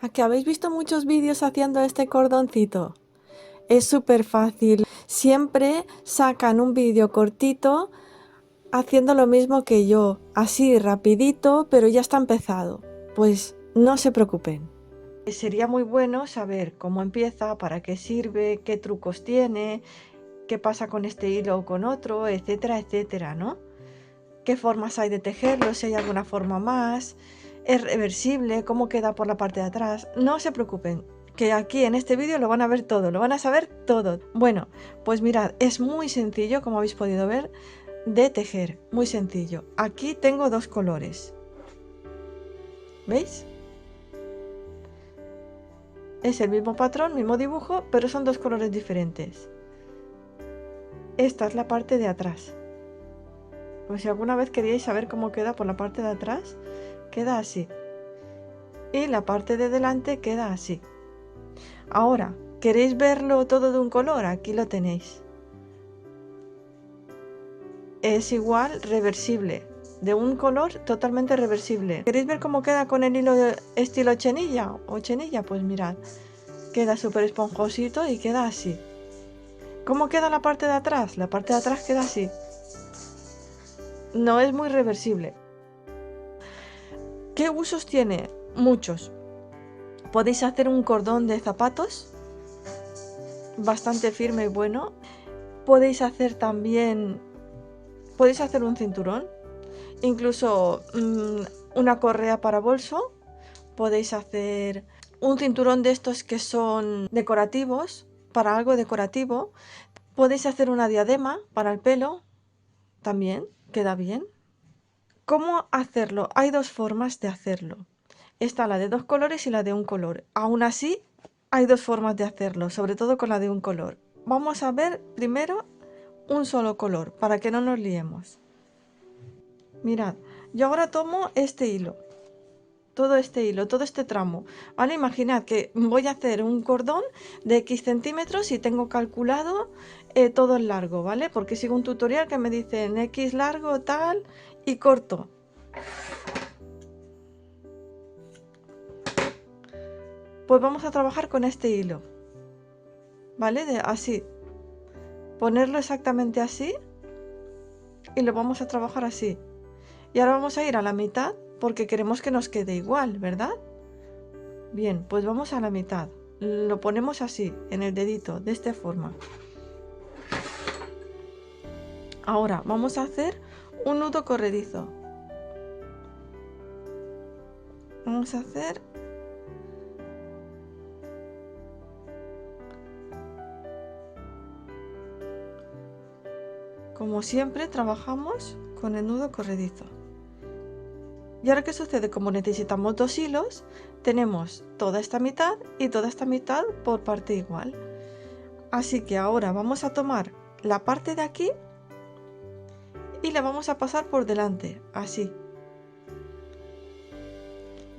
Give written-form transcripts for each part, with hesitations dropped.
¿A que habéis visto muchos vídeos haciendo este cordoncito? Es súper fácil. Siempre sacan un vídeo cortito haciendo lo mismo que yo, así rapidito, pero ya está empezado. Pues no se preocupen. Sería muy bueno saber cómo empieza, para qué sirve, qué trucos tiene, qué pasa con este hilo o con otro, etcétera, etcétera, ¿no? ¿Qué formas hay de tejerlo? Si hay alguna forma más. ¿Es reversible? ¿Cómo queda por la parte de atrás? No se preocupen, que aquí en este vídeo lo van a ver todo, lo van a saber todo. Bueno, pues mirad, es muy sencillo, como habéis podido ver, de tejer. Muy sencillo. Aquí tengo dos colores. ¿Veis? Es el mismo patrón, mismo dibujo, pero son dos colores diferentes. Esta es la parte de atrás. Pues si alguna vez queríais saber cómo queda por la parte de atrás, queda así. Y la parte de delante queda así. Ahora, ¿queréis verlo todo de un color? Aquí lo tenéis. Es igual reversible, de un color totalmente reversible. ¿Queréis ver cómo queda con el hilo de estilo chenilla o chenilla? Pues mirad, queda súper esponjosito y queda así. ¿Cómo queda la parte de atrás? La parte de atrás queda así. No es muy reversible. ¿Qué usos tiene? Muchos. Podéis hacer un cordón de zapatos bastante firme y bueno. Podéis hacer también, podéis hacer un cinturón, incluso una correa para bolso. Podéis hacer un cinturón de estos que son decorativos, para algo decorativo. Podéis hacer una diadema para el pelo, también queda bien. ¿Cómo hacerlo? Hay dos formas de hacerlo. Está la de dos colores y la de un color. Aún así, hay dos formas de hacerlo, sobre todo con la de un color. Vamos a ver primero un solo color, para que no nos liemos. Mirad, yo ahora tomo este hilo, todo este hilo, todo este tramo, ¿vale? Imaginad que voy a hacer un cordón de X centímetros y tengo calculado todo el largo, ¿vale? Porque sigo un tutorial que me dice en X largo, tal, y corto. Pues vamos a trabajar con este hilo, ¿vale? Así, ponerlo exactamente así y lo vamos a trabajar así. Y ahora vamos a ir a la mitad porque queremos que nos quede igual, ¿verdad? Bien, pues vamos a la mitad. Lo ponemos así, en el dedito, de esta forma. Ahora vamos a hacer un nudo corredizo. Vamos a hacer como siempre, trabajamos con el nudo corredizo. Y ahora, ¿qué sucede? Como necesitamos dos hilos, tenemos toda esta mitad y toda esta mitad por parte igual. Así que ahora vamos a tomar la parte de aquí y la vamos a pasar por delante, así.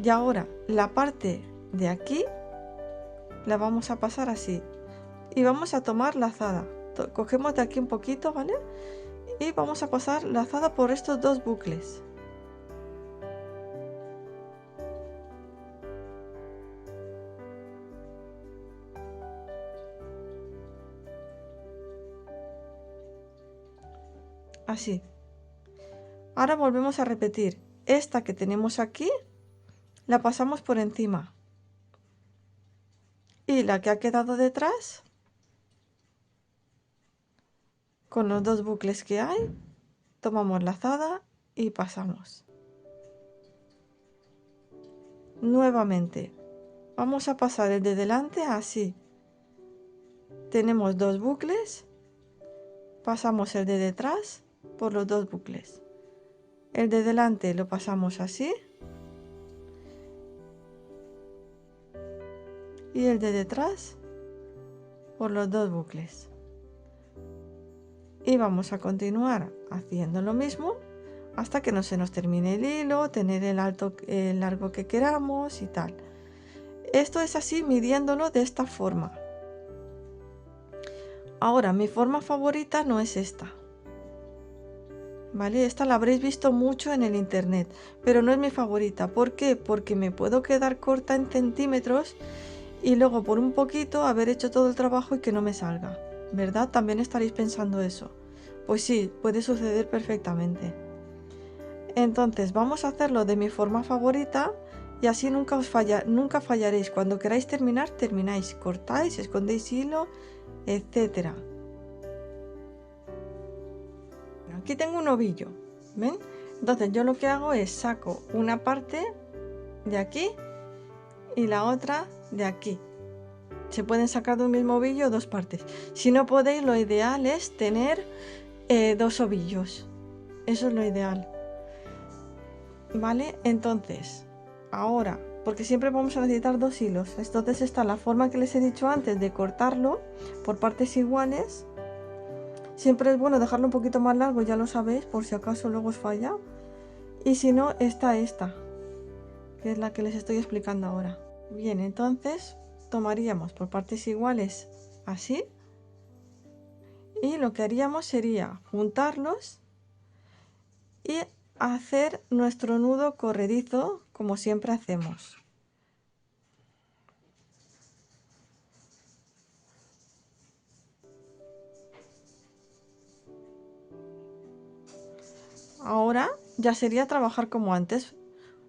Y ahora la parte de aquí la vamos a pasar así. Y vamos a tomar lazada. Cogemos de aquí un poquito, ¿vale? Y vamos a pasar lazada por estos dos bucles. Así. Ahora volvemos a repetir. Esta que tenemos aquí, la pasamos por encima. Y la que ha quedado detrás, con los dos bucles que hay, tomamos lazada y pasamos. Nuevamente, vamos a pasar el de delante así. Tenemos dos bucles, pasamos el de detrás por los dos bucles. El de delante lo pasamos así. Y el de detrás por los dos bucles. Y vamos a continuar haciendo lo mismo hasta que no se nos termine el hilo, tener el largo que queramos y tal. Esto es así, midiéndolo de esta forma. Ahora, mi forma favorita no es esta. ¿vale? Esta la habréis visto mucho en el internet, pero no es mi favorita. ¿Por qué? Porque me puedo quedar corta en centímetros y luego por un poquito haber hecho todo el trabajo y que no me salga, ¿verdad? También estaréis pensando eso. Pues sí, puede suceder perfectamente. Entonces vamos a hacerlo de mi forma favorita y así nunca fallaréis. Cuando queráis terminar, termináis, cortáis, escondéis hilo, etcétera. Aquí tengo un ovillo, ¿ven? Entonces yo lo que hago es saco una parte de aquí y la otra de aquí. Se pueden sacar de un mismo ovillo dos partes. Si no podéis, lo ideal es tener dos ovillos. Eso es lo ideal. ¿Vale? Entonces, ahora, porque siempre vamos a necesitar dos hilos. Entonces está la forma que les he dicho antes de cortarlo por partes iguales. Siempre es bueno dejarlo un poquito más largo, ya lo sabéis, por si acaso luego os falla. Y si no, está esta, que es la que les estoy explicando ahora. Bien, entonces tomaríamos por partes iguales así. Y lo que haríamos sería juntarlos y hacer nuestro nudo corredizo como siempre hacemos. Ahora ya sería trabajar como antes.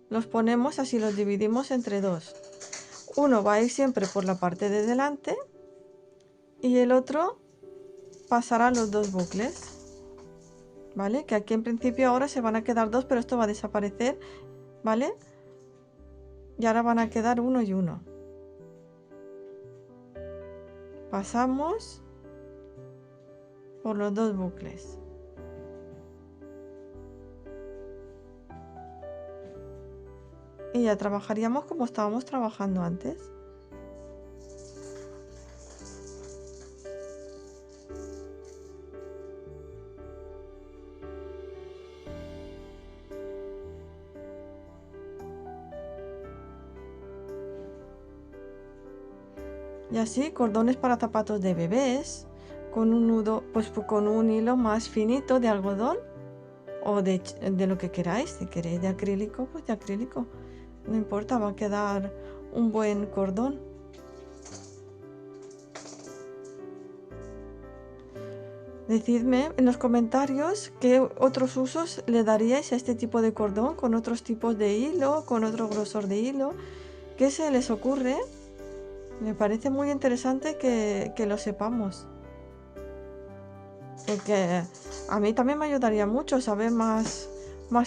Los ponemos así, los dividimos entre dos. Uno va a ir siempre por la parte de delante y el otro pasará los dos bucles. ¿Vale? Que aquí en principio ahora se van a quedar dos, pero esto va a desaparecer, ¿vale? Y ahora van a quedar uno y uno. Pasamos por los dos bucles. Y ya trabajaríamos como estábamos trabajando antes. Y así cordones para zapatos de bebés con un nudo, pues con un hilo más finito de algodón o de lo que queráis. Si queréis de acrílico, pues de acrílico. No importa, va a quedar un buen cordón. Decidme en los comentarios qué otros usos le daríais a este tipo de cordón con otros tipos de hilo, con otro grosor de hilo. ¿Qué se les ocurre? Me parece muy interesante que lo sepamos. Porque a mí también me ayudaría mucho saber más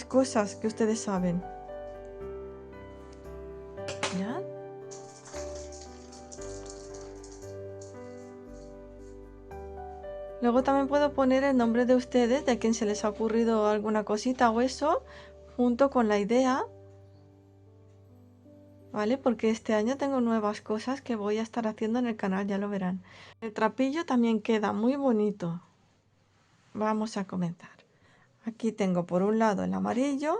cosas que ustedes saben. ¿Ya? Luego también puedo poner el nombre de ustedes, de quien se les ha ocurrido alguna cosita o eso, junto con la idea. ¿Vale? Porque este año tengo nuevas cosas que voy a estar haciendo en el canal, ya lo verán. El trapillo también queda muy bonito. Vamos a comenzar. Aquí tengo por un lado el amarillo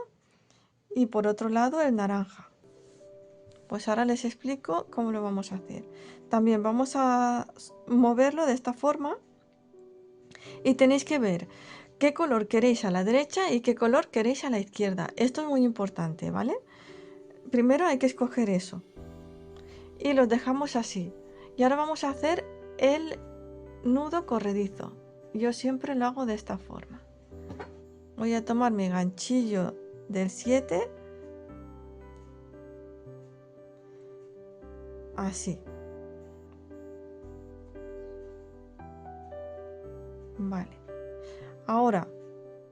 y por otro lado el naranja. Pues ahora les explico cómo lo vamos a hacer. También vamos a moverlo de esta forma y tenéis que ver qué color queréis a la derecha y qué color queréis a la izquierda. Esto es muy importante, ¿vale? Primero hay que escoger eso. Y los dejamos así. Y ahora vamos a hacer el nudo corredizo. Yo siempre lo hago de esta forma. Voy a tomar mi ganchillo del 7. Así. Vale. Ahora,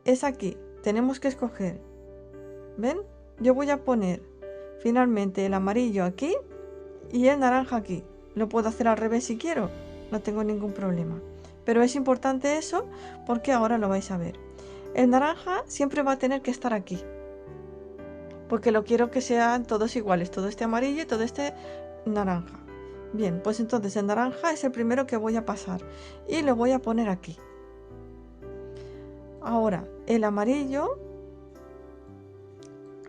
es aquí. Tenemos que escoger. ¿Ven? Yo voy a poner finalmente el amarillo aquí y el naranja aquí. Lo puedo hacer al revés si quiero. No tengo ningún problema. Pero es importante eso porque ahora lo vais a ver. El naranja siempre va a tener que estar aquí. Porque lo quiero que sean todos iguales. Todo este amarillo y todo este naranja. Bien, pues entonces el naranja es el primero que voy a pasar. Y lo voy a poner aquí. Ahora, el amarillo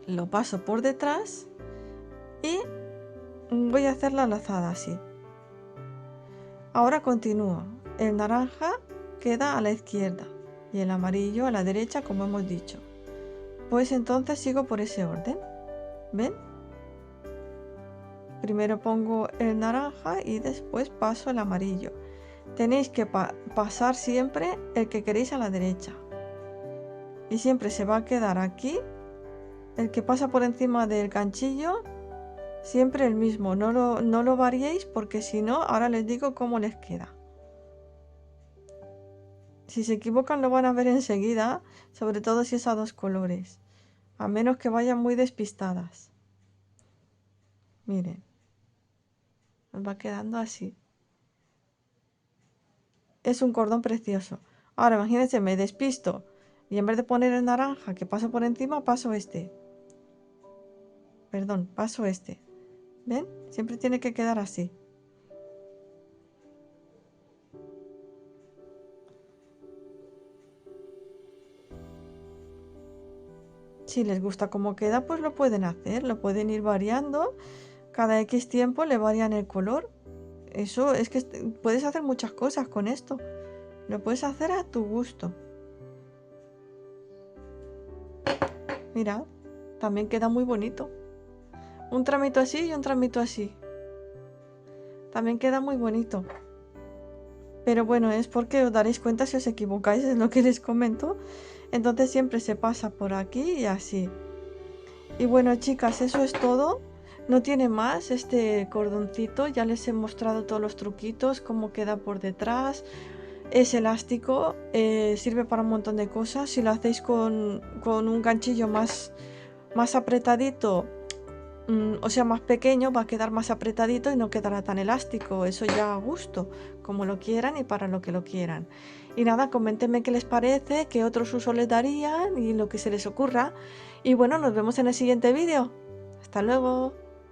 lo paso por detrás y voy a hacer la lazada así. Ahora continúo. El naranja queda a la izquierda y el amarillo a la derecha, como hemos dicho. Pues entonces sigo por ese orden. ¿Ven? Primero pongo el naranja y después paso el amarillo. Tenéis que pasar siempre el que queréis a la derecha. Y siempre se va a quedar aquí el que pasa por encima del ganchillo, siempre el mismo. No lo variéis porque si no, ahora les digo cómo les queda. Si se equivocan lo van a ver enseguida, sobre todo si es a dos colores. A menos que vayan muy despistadas. Miren. Nos va quedando así. Es un cordón precioso. Ahora imagínense, me despisto. Y en vez de poner el naranja que paso por encima, paso este. Perdón, paso este. ¿Ven? Siempre tiene que quedar así. Si les gusta cómo queda, pues lo pueden hacer. Lo pueden ir variando. Cada X tiempo le varían el color. Eso es que puedes hacer muchas cosas con esto. Lo puedes hacer a tu gusto. Mira, también queda muy bonito. Un tramito así y un tramito así. También queda muy bonito. Pero bueno, es porque os daréis cuenta si os equivocáis, es lo que les comento. Entonces siempre se pasa por aquí y así. Y bueno, chicas, eso es todo. No tiene más este cordoncito. Ya les he mostrado todos los truquitos, cómo queda por detrás. Es elástico, sirve para un montón de cosas. Si lo hacéis con un ganchillo más apretadito, o sea, más pequeño, va a quedar más apretadito y no quedará tan elástico. Eso ya a gusto, como lo quieran y para lo que lo quieran. Y nada, coméntenme qué les parece, qué otros usos les darían y lo que se les ocurra. Y bueno, nos vemos en el siguiente vídeo. Hasta luego.